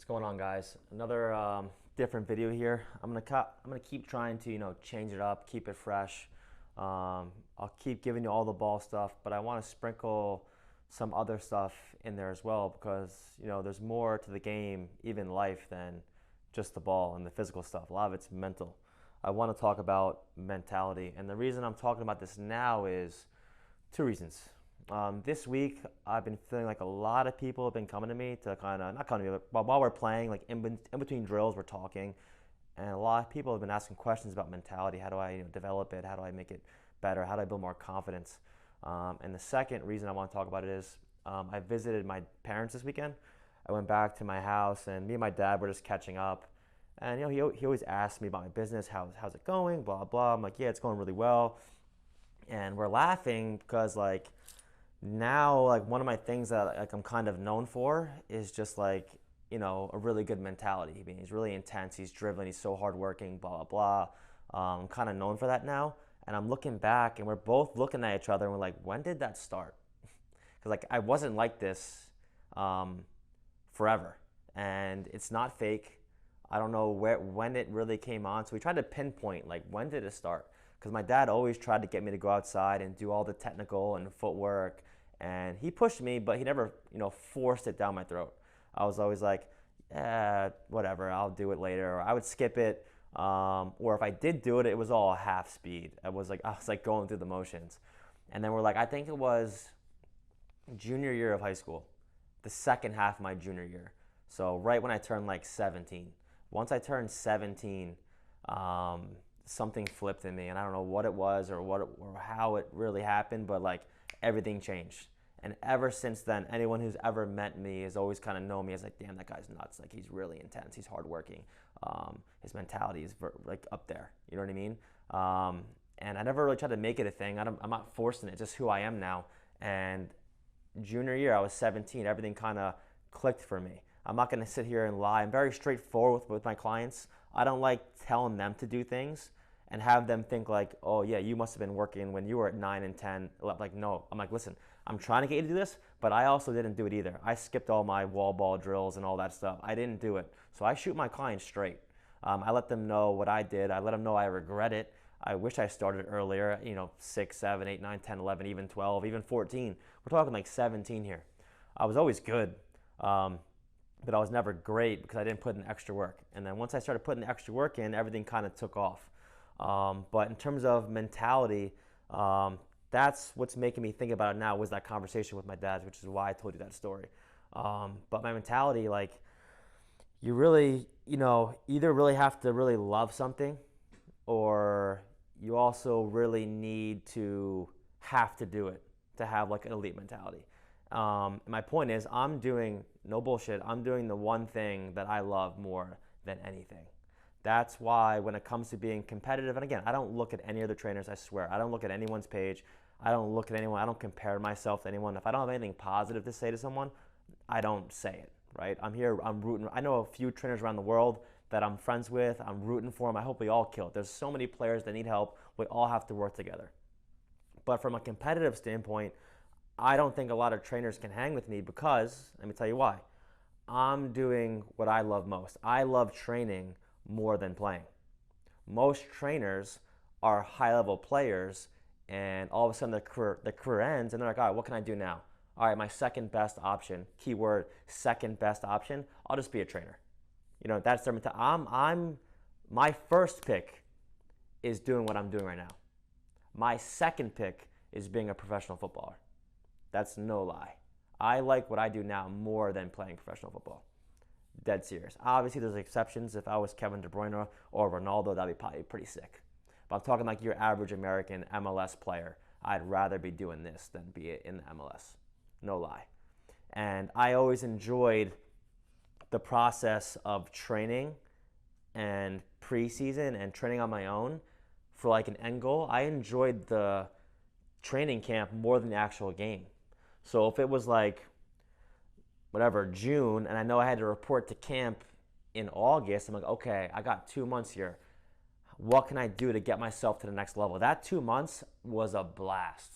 going on, guys? Another different video here. I'm gonna keep trying to change it up, keep it fresh. I'll keep giving you all the ball stuff, but I want to sprinkle some other stuff in there as well because there's more to the game, even life, than just the ball and the physical stuff. A lot of it's mental. I want to talk about mentality, and the reason I'm talking about this now is two reasons. This week, I've been feeling like a lot of people have been coming to me to kind of, not coming to me, but while we're playing, like in between drills, we're talking. And a lot of people have been asking questions about mentality. How do I develop it? How do I make it better? How do I build more confidence? And the second reason I want to talk about it is I visited my parents this weekend. I went back to my house, and me and my dad were just catching up. And he always asks me about my business, how's it going, blah, blah. I'm like, yeah, it's going really well. And we're laughing because now one of my things that I'm kind of known for is just a really good mentality. I mean, he's really intense, he's driven, he's so hardworking, blah blah blah. I'm kind of known for that now, and I'm looking back and we're both looking at each other and we're like, when did that start? Because I wasn't like this forever, and it's not fake. I don't know when it really came on, so we tried to pinpoint when did it start, because my dad always tried to get me to go outside and do all the technical and footwork, and he pushed me, but he never forced it down my throat. I was always like, whatever, I'll do it later, or I would skip it, or if I did do it, it was all half speed. I was going through the motions. And then I think it was junior year of high school, the second half of my junior year, so right when I turned 17. Once I turned 17, something flipped in me, and I don't know what it was or how it really happened, but everything changed. And ever since then, anyone who's ever met me has always kind of known me as damn, that guy's nuts. He's really intense. He's hardworking. His mentality is up there. You know what I mean? And I never really tried to make it a thing. I'm not forcing it. Just who I am now. And junior year, I was 17. Everything kind of clicked for me. I'm not going to sit here and lie. I'm very straightforward with my clients. I don't like telling them to do things and have them think oh yeah, you must have been working when you were at 9 and 10. No, I'm listen, I'm trying to get you to do this, but I also didn't do it either. I skipped all my wall ball drills and all that stuff. I didn't do it. So I shoot my clients straight. I let them know what I did. I let them know I regret it. I wish I started earlier, 6, 7, 8, 9, 10, 11, even 12, even 14. We're talking 17 here. I was always good, but I was never great because I didn't put in extra work. And then once I started putting the extra work in, everything kind of took off. But in terms of mentality, that's what's making me think about it now, was that conversation with my dad, which is why I told you that story. But my mentality, you really, either really have to really love something, or you also really need to have to do it to have an elite mentality. My point is, I'm doing, no bullshit, I'm doing the one thing that I love more than anything. That's why when it comes to being competitive, and again, I don't look at any other trainers, I swear. I don't look at anyone's page. I don't look at anyone. I don't compare myself to anyone. If I don't have anything positive to say to someone, I don't say it, right? I'm here, I'm rooting. I know a few trainers around the world that I'm friends with. I'm rooting for them. I hope we all kill it. There's so many players that need help. We all have to work together. But from a competitive standpoint, I don't think a lot of trainers can hang with me because, let me tell you why. I'm doing what I love most. I love training more than playing. Most trainers are high-level players, and all of a sudden the career ends, and they're like, all right, what can I do now? All right, my second best option, keyword second best option, I'll just be a trainer. That's their mentality. My first pick is doing what I'm doing right now. My second pick is being a professional footballer. That's no lie. I like what I do now more than playing professional football. Dead serious. Obviously, there's exceptions. If I was Kevin De Bruyne or Ronaldo, that'd be probably pretty sick. But I'm talking your average American MLS player. I'd rather be doing this than be in the MLS. No lie. And I always enjoyed the process of training and preseason and training on my own for an end goal. I enjoyed the training camp more than the actual game. So if it was June, and I know I had to report to camp in August, I'm okay, I got 2 months here. What can I do to get myself to the next level? That 2 months was a blast.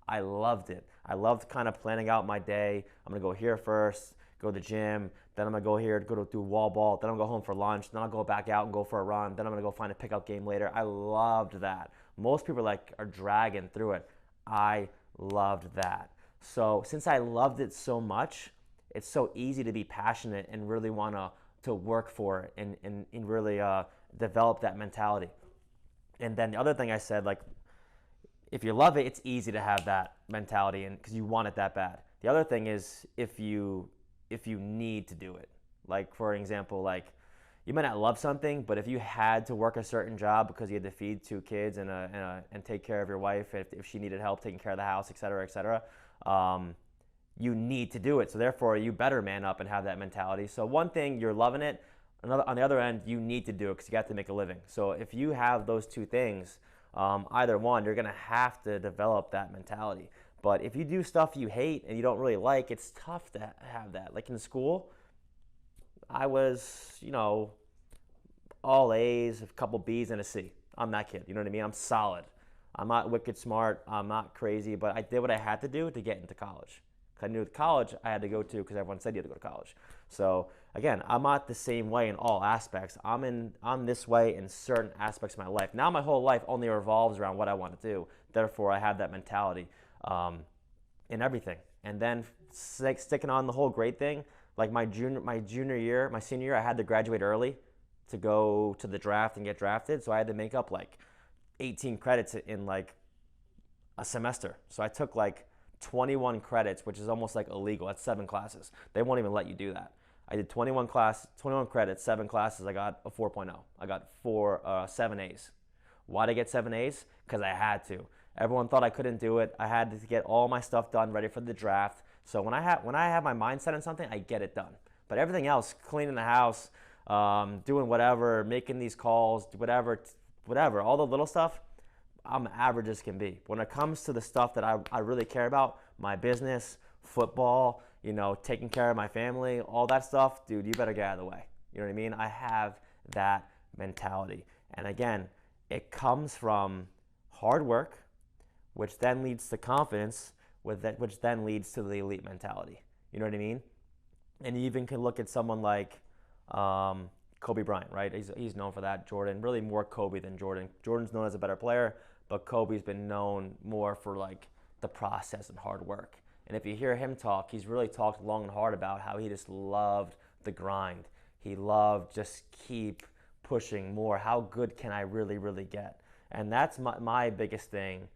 I loved it. I loved kind of planning out my day. I'm going to go here first, go to the gym, Then I'm gonna go here to go to do wall ball. Then I'm gonna go home for lunch. Then I'll go back out and go for a run. Then I'm gonna go find a pickup game later. I loved that. Most people are dragging through it. I loved that. So since I loved it so much, it's so easy to be passionate and really wanna to work for it and really develop that mentality. And then the other thing I said, like, if you love it, it's easy to have that mentality and because you want it that bad. The other thing is if you need to do it. Like for example, like you might not love something, but if you had to work a certain job because you had to feed two kids and take care of your wife if she needed help taking care of the house, et cetera, you need to do it. So therefore, you better man up and have that mentality. So one thing, you're loving it. Another, on the other end, you need to do it because you got to make a living. So if you have those two things, either one, you're gonna have to develop that mentality. But if you do stuff you hate and you don't really like, it's tough to have that. Like in school, I was, all A's, a couple B's, and a C. I'm that kid. You know what I mean? I'm solid. I'm not wicked smart. I'm not crazy, but I did what I had to do to get into college. I knew the college I had to go to because everyone said you had to go to college. So again, I'm not the same way in all aspects. I'm this way in certain aspects of my life. Now my whole life only revolves around what I want to do. Therefore, I have that mentality in everything. And then sticking on the whole grade thing, like my senior year, I had to graduate early to go to the draft and get drafted. So I had to make up like 18 credits in like a semester. So I took like 21 credits, which is almost like illegal. That's 7 classes. They won't even let you do that. I did 21 credits, 7 classes. I got a 4.0. I got 7 A's. Why did I get 7 A's? Because I had to. Everyone thought I couldn't do it. I had to get all my stuff done, ready for the draft. So when I have my mindset on something, I get it done. But everything else, cleaning the house, doing whatever, making these calls, whatever, all the little stuff, I'm average as can be. When it comes to the stuff that I really care about, my business, football, taking care of my family, all that stuff, dude, you better get out of the way. You know what I mean? I have that mentality. And again, it comes from hard work, which then leads to confidence, which then leads to the elite mentality. You know what I mean? And you even can look at someone like Kobe Bryant, right? He's known for that. Jordan, really more Kobe than Jordan. Jordan's known as a better player, but Kobe's been known more for like the process and hard work. And if you hear him talk, he's really talked long and hard about how he just loved the grind. He loved just keep pushing more. How good can I really, really get? And that's my biggest thing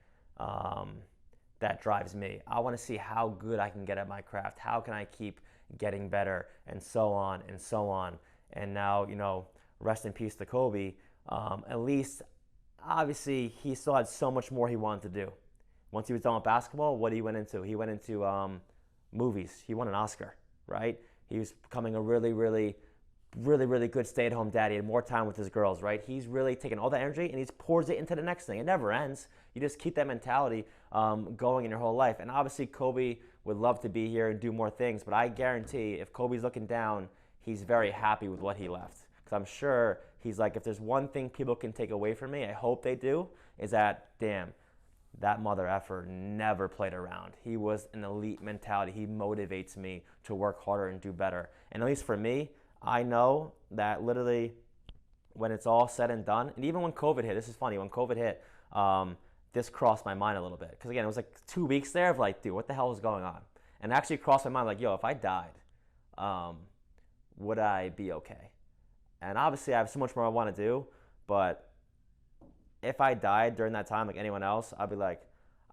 that drives me. I want to see how good I can get at my craft. How can I keep getting better, and so on and so on. And now, rest in peace to Kobe. At least, obviously, he still had so much more he wanted to do. Once he was done with basketball, what he went into? He went into movies. He won an Oscar, right? He was becoming a really, really, really, really good stay-at-home dad. He had more time with his girls, right? He's really taken all that energy and he pours it into the next thing. It never ends. You just keep that mentality going in your whole life. And obviously, Kobe would love to be here and do more things, but I guarantee if Kobe's looking down, he's very happy with what he left. Because I'm sure he's like, if there's one thing people can take away from me, I hope they do, is that, damn, that mother effer never played around. He was an elite mentality. He motivates me to work harder and do better. And at least for me, I know that literally when it's all said and done, and even when COVID hit, this is funny, when COVID hit, this crossed my mind a little bit. Because again, it was like 2 weeks there of like, dude, what the hell is going on? And it actually crossed my mind like, yo, if I died, would I be okay? And obviously I have so much more I want to do, but if I died during that time like anyone else, I'd be like,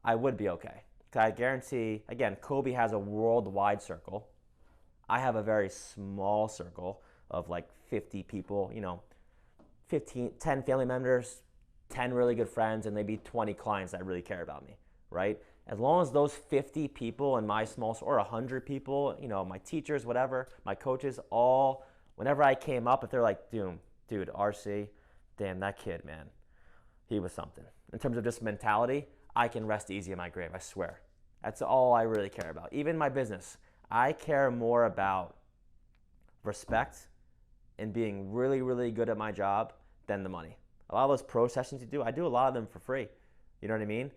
I would be okay. Because I guarantee, again, Kobe has a worldwide circle. I have a very small circle of like 50 people, 10 family members, 10 really good friends, and maybe 20 clients that really care about me, right? As long as those 50 people in my small, or 100 people, my teachers, whatever, my coaches, all, whenever I came up, if they're like, dude, RC, damn, that kid, man, he was something. In terms of just mentality, I can rest easy in my grave, I swear. That's all I really care about. Even my business, I care more about respect and being really, really good at my job than the money. A lot of those pro sessions I do a lot of them for free. You know what I mean?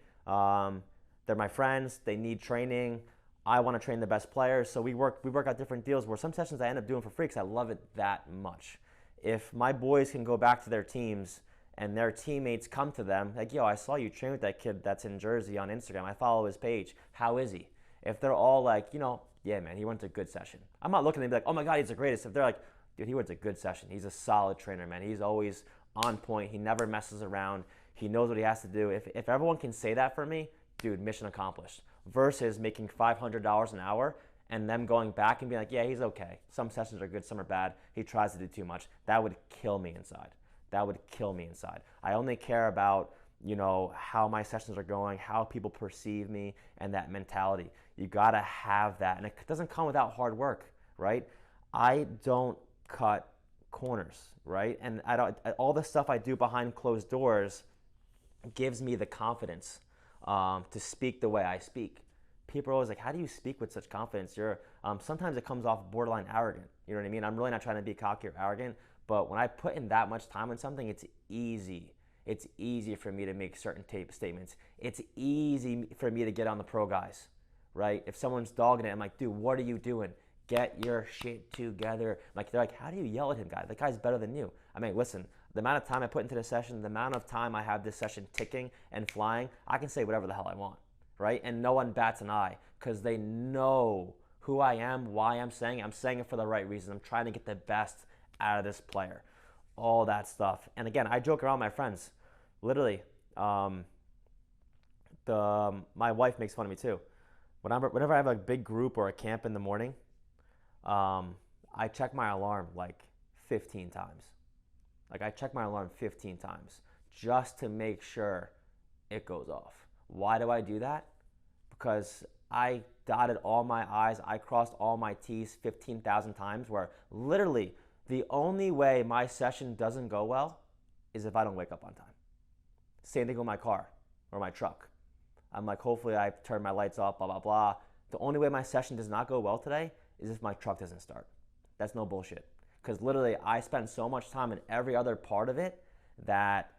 They're my friends. They need training. I want to train the best players, so we work out different deals where some sessions I end up doing for free because I love it that much. If my boys can go back to their teams and their teammates come to them like, yo, I saw you train with that kid that's in Jersey on Instagram. I follow his page. How is he? If they're all like, yeah, man, he went to a good session. I'm not looking at them and be like, oh my God, he's the greatest. If they're like, dude, he went to a good session. He's a solid trainer, man. He's always on point. He never messes around. He knows what he has to do. If everyone can say that for me, dude, mission accomplished. Versus making $500 an hour and them going back and being like, yeah, he's okay. Some sessions are good, some are bad. He tries to do too much. That would kill me inside. That would kill me inside. I only care about, how my sessions are going, how people perceive me, and that mentality. You gotta have that. And it doesn't come without hard work, right? I don't cut corners, right? And all the stuff I do behind closed doors gives me the confidence to speak the way I speak. People are always like, how do you speak with such confidence? Sometimes it comes off borderline arrogant. You know what I mean? I'm really not trying to be cocky or arrogant, but when I put in that much time on something, it's easy. It's easy for me to make certain statements. It's easy for me to get on the pro guys, right? If someone's dogging it, I'm like, dude, what are you doing? Get your shit together. They're like, how do you yell at him, guy? That guy's better than you. I mean, listen, the amount of time I put into the session, the amount of time I have this session ticking and flying, I can say whatever the hell I want, right? And no one bats an eye because they know who I am, why I'm saying it. I'm saying it for the right reason. I'm trying to get the best out of this player, all that stuff. And again, I joke around with my friends. Literally, my wife makes fun of me too. Whenever I have a big group or a camp in the morning, I check my alarm like 15 times. I check my alarm 15 times just to make sure it goes off. Why do I do that? Because I dotted all my I's, I crossed all my T's 15,000 times, where literally the only way my session doesn't go well is if I don't wake up on time. Same thing with my car or my truck. I'm like, hopefully I turn my lights off, blah, blah, blah. The only way my session does not go well today is if my truck doesn't start. That's no bullshit. Because literally I spend so much time in every other part of it that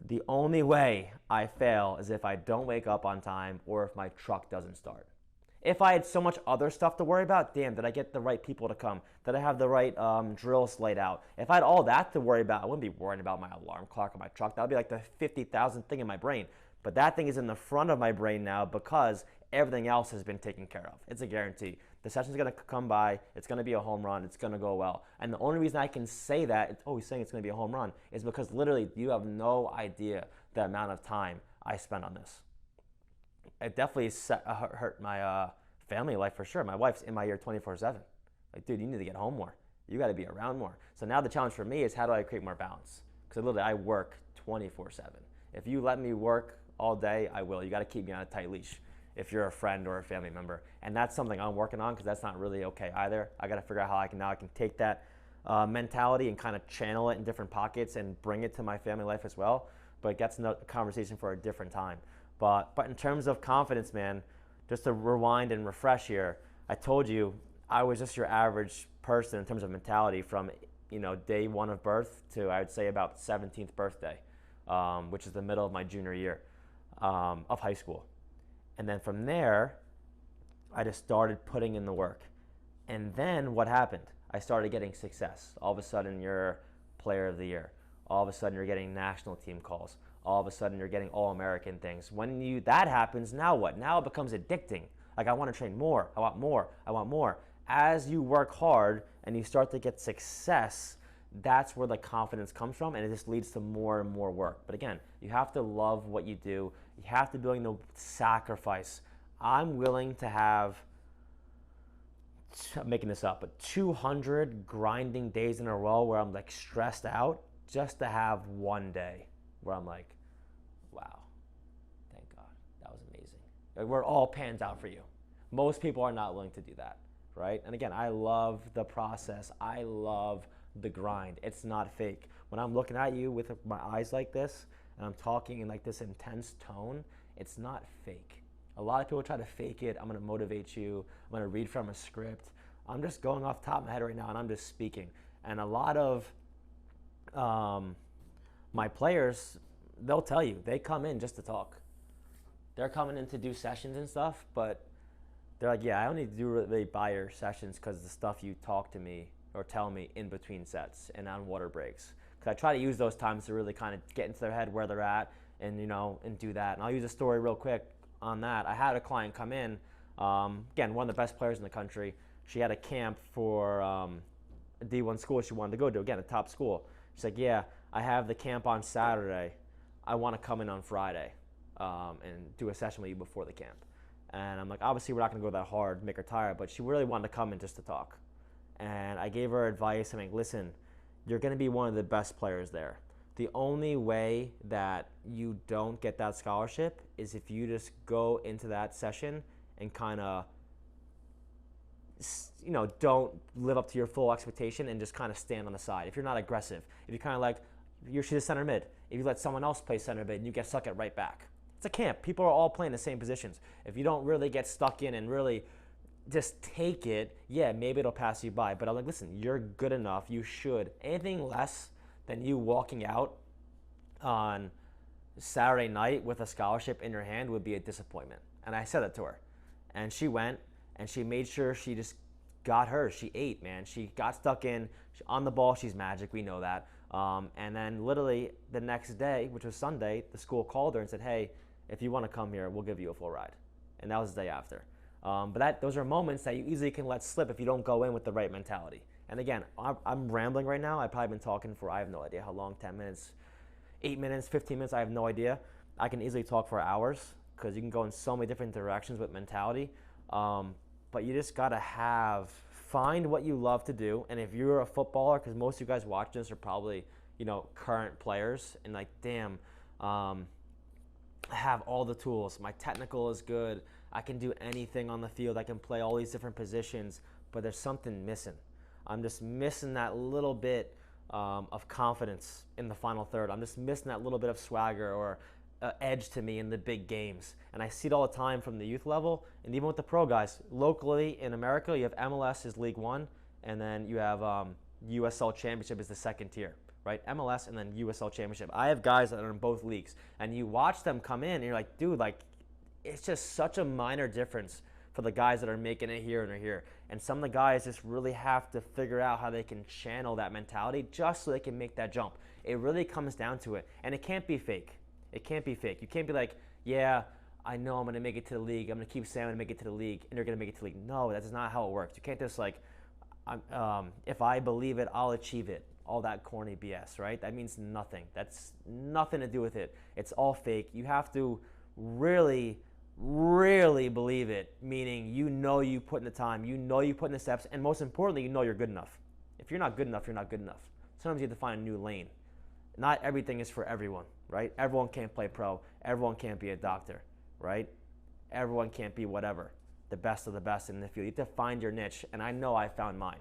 the only way I fail is if I don't wake up on time or if my truck doesn't start. If I had so much other stuff to worry about, damn, did I get the right people to come? Did I have the right drills laid out? If I had all that to worry about, I wouldn't be worrying about my alarm clock or my truck. That would be like the 50,000th thing in my brain. But that thing is in the front of my brain now because everything else has been taken care of. It's a guarantee. The session's going to come by. It's going to be a home run. It's going to go well. And the only reason I can say that, he's saying it's going to be a home run, is because literally you have no idea the amount of time I spend on this. It definitely hurt my family life for sure. My wife's in my ear 24/7. Like, dude, you need to get home more. You got to be around more. So now the challenge for me is how do I create more balance? Because literally I work 24/7. If you let me work all day, I will. You got to keep me on a tight leash if you're a friend or a family member. And that's something I'm working on because that's not really okay either. I got to figure out how I can take that mentality and kind of channel it in different pockets and bring it to my family life as well. But that's a conversation for a different time. But in terms of confidence, man, just to rewind and refresh here, I told you I was just your average person in terms of mentality from day one of birth to I would say about 17th birthday, which is the middle of my junior year of high school. And then from there, I just started putting in the work. And then what happened? I started getting success. All of a sudden, you're player of the year. All of a sudden, you're getting national team calls. All of a sudden, you're getting all-American things. When that happens, now what? Now it becomes addicting. Like, I want to train more. I want more. I want more. As you work hard and you start to get success, that's where the confidence comes from, and it just leads to more and more work. But again, you have to love what you do. You have to be willing to sacrifice. I'm willing to have, I'm making this up, but 200 grinding days in a row where I'm like stressed out just to have one day where I'm like, wow, thank God, that was amazing. Like, where it all pans out for you. Most people are not willing to do that, right? And again, I love the process. I love the grind. It's not fake. When I'm looking at you with my eyes like this and I'm talking in like this intense tone, it's not fake. A lot of people try to fake it. I'm going to motivate you. I'm going to read from a script. I'm just going off the top of my head right now and I'm just speaking. And a lot of my players, they'll tell you, they come in just to talk. They're coming in to do sessions and stuff, but They're like, yeah, I only do really buy your sessions because the stuff you talk to me or tell me in between sets and on water breaks. Because I try to use those times to really kind of get into their head where they're at and, and do that. And I'll use a story real quick on that. I had a client come in, again, one of the best players in the country. She had a camp for a D1 school she wanted to go to, again, a top school. She's like, yeah, I have the camp on Saturday. I want to come in on Friday and do a session with you before the camp. And I'm like, obviously, we're not going to go that hard, make her tired, but she really wanted to come in just to talk. And I gave her advice. I'm like, listen, you're going to be one of the best players there. The only way that you don't get that scholarship is if you just go into that session and kind of, don't live up to your full expectation and just kind of stand on the side. If you're not aggressive, if you're kind of like, she's a center mid. If you let someone else play center mid and you get stuck at right back. It's a camp. People are all playing the same positions. If you don't really get stuck in and really just take it, yeah, maybe it'll pass you by. But I'm like, listen, you're good enough. You should. Anything less than you walking out on Saturday night with a scholarship in your hand would be a disappointment. And I said that to her. And she went and she made sure she just got hers. She ate, man. She got stuck in. On the ball, she's magic. We know that. And then literally the next day, which was Sunday, the school called her and said, hey, if you want to come here, we'll give you a full ride. And that was the day after. But those are moments that you easily can let slip if you don't go in with the right mentality. And again, I'm rambling right now. I've probably been talking for, I have no idea how long, 10 minutes, 8 minutes, 15 minutes, I have no idea. I can easily talk for hours because you can go in so many different directions with mentality. But you just got to find what you love to do. And if you're a footballer, because most of you guys watching this are probably, current players and like, damn, I have all the tools. My technical is good. I can do anything on the field. I can play all these different positions, but there's something missing. I'm just missing that little bit of confidence in the final third. I'm just missing that little bit of swagger or edge to me in the big games. And I see it all the time from the youth level and even with the pro guys. Locally in America, you have MLS is League One, and then you have USL Championship is the second tier. Right, MLS and then USL Championship. I have guys that are in both leagues, and you watch them come in, and you're like, dude, like, it's just such a minor difference for the guys that are making it here and are here. And some of the guys just really have to figure out how they can channel that mentality just so they can make that jump. It really comes down to it, and it can't be fake. It can't be fake. You can't be like, yeah, I know I'm going to make it to the league. I'm going to keep saying I'm going to make it to the league, and you're going to make it to the league. No, that's not how it works. You can't just like, if I believe it, I'll achieve it. All that corny BS, right? That means nothing. That's nothing to do with it. It's all fake. You have to really, really believe it, meaning you put in the time, you put in the steps, and most importantly, you're good enough. If you're not good enough, you're not good enough. Sometimes you have to find a new lane. Not everything is for everyone, right? Everyone can't play pro. Everyone can't be a doctor, right? Everyone can't be whatever, the best of the best in the field. You have to find your niche, and I know I found mine.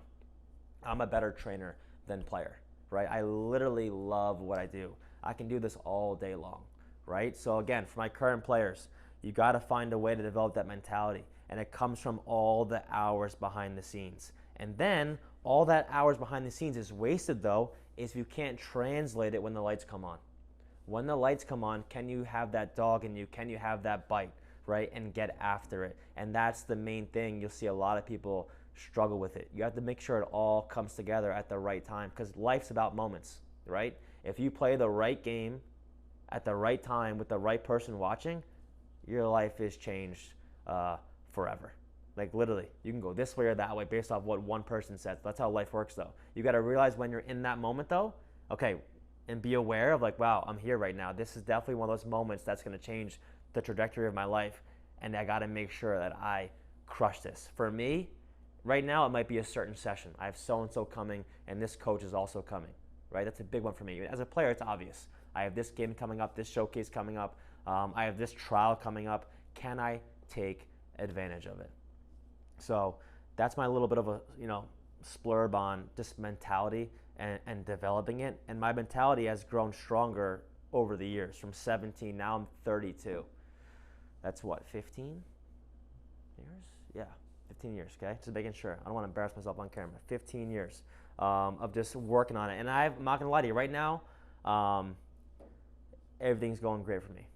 I'm a better trainer than player, right? I literally love what I do. I can do this all day long, right? So again, for my current players, you got to find a way to develop that mentality, and it comes from all the hours behind the scenes. And then all that hours behind the scenes is wasted though, if you can't translate it when the lights come on. When the lights come on, can you have that dog in you? Can you have that bite, right? And get after it. And that's the main thing. You'll see a lot of people struggle with it. You have to make sure it all comes together at the right time because life's about moments, right? If you play the right game at the right time with the right person watching, your life is changed forever. Like literally, you can go this way or that way based off what one person says. That's how life works though. You got to realize when you're in that moment though, okay, and be aware of like, wow, I'm here right now. This is definitely one of those moments that's going to change the trajectory of my life, and I got to make sure that I crush this. For me, right now, it might be a certain session. I have so-and-so coming, and this coach is also coming, right? That's a big one for me. As a player, it's obvious. I have this game coming up, this showcase coming up. I have this trial coming up. Can I take advantage of it? So that's my little bit of a, splurb on just mentality and developing it. And my mentality has grown stronger over the years. From 17, now I'm 32. That's what, 15 years? Yeah. 15 years, okay? Just making sure. I don't want to embarrass myself on camera. 15 years of just working on it. And I'm not going to lie to you. Right now, everything's going great for me,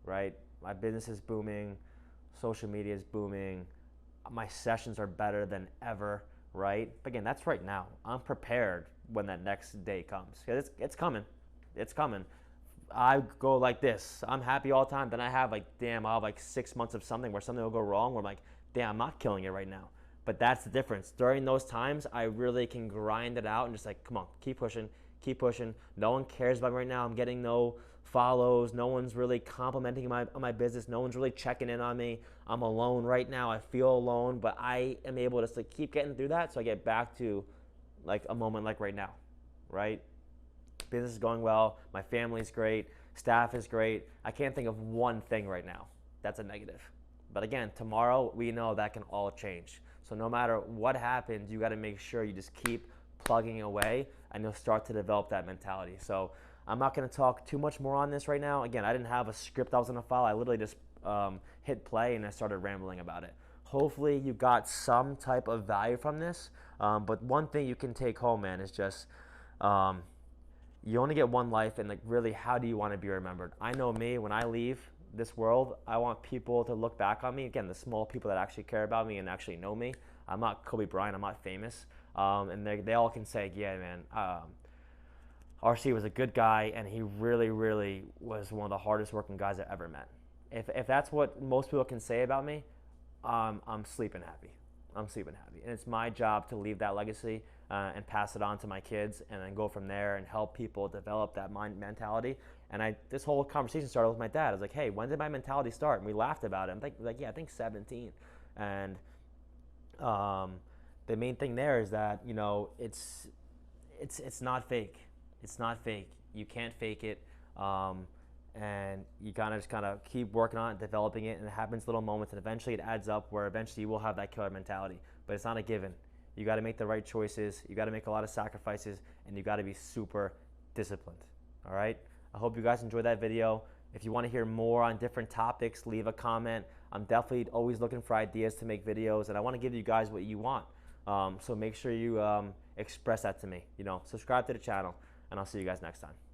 right? My business is booming. Social media is booming. My sessions are better than ever, right? But again, that's right now. I'm prepared when that next day comes. It's coming. It's coming. I go like this. I'm happy all the time. Then I have like, damn, I'll have like 6 months of something where something will go wrong where I'm like, damn, I'm not killing it right now. But that's the difference. During those times, I really can grind it out and just like, come on, keep pushing, keep pushing. No one cares about me right now. I'm getting no follows. No one's really complimenting my business. No one's really checking in on me. I'm alone right now. I feel alone, but I am able to just like keep getting through that so I get back to like a moment like right now, right? Business is going well. My family's great. Staff is great. I can't think of one thing right now that's a negative. But again, tomorrow we know that can all change. So no matter what happens, you got to make sure you just keep plugging away and you'll start to develop that mentality. So I'm not going to talk too much more on this right now. Again, I didn't have a script I was going to follow. I literally just hit play and I started rambling about it. Hopefully you got some type of value from this. But one thing you can take home, man, is just you only get one life, and like really, how do you want to be remembered? I know me, when I leave this world, I want people to look back on me. Again, the small people that actually care about me and actually know me. I'm not Kobe Bryant. I'm not famous. And they all can say, yeah, man, RC was a good guy, and he really, really was one of the hardest working guys I ever met. If that's what most people can say about me, I'm sleeping happy. I'm sleeping happy. And it's my job to leave that legacy and pass it on to my kids and then go from there and help people develop that mentality. And this whole conversation started with my dad. I was like, hey, when did my mentality start? And we laughed about it. I'm like, yeah, I think 17. And the main thing there is that, you know, it's not fake. It's not fake. You can't fake it. And you just keep working on it, developing it, and it happens little moments, and eventually it adds up where eventually you will have that killer mentality. But it's not a given. You got to make the right choices. You got to make a lot of sacrifices, and you got to be super disciplined. All right? I hope you guys enjoyed that video. If you want to hear more on different topics, leave a comment. I'm definitely always looking for ideas to make videos, and I want to give you guys what you want. So make sure you express that to me. You know, subscribe to the channel, and I'll see you guys next time.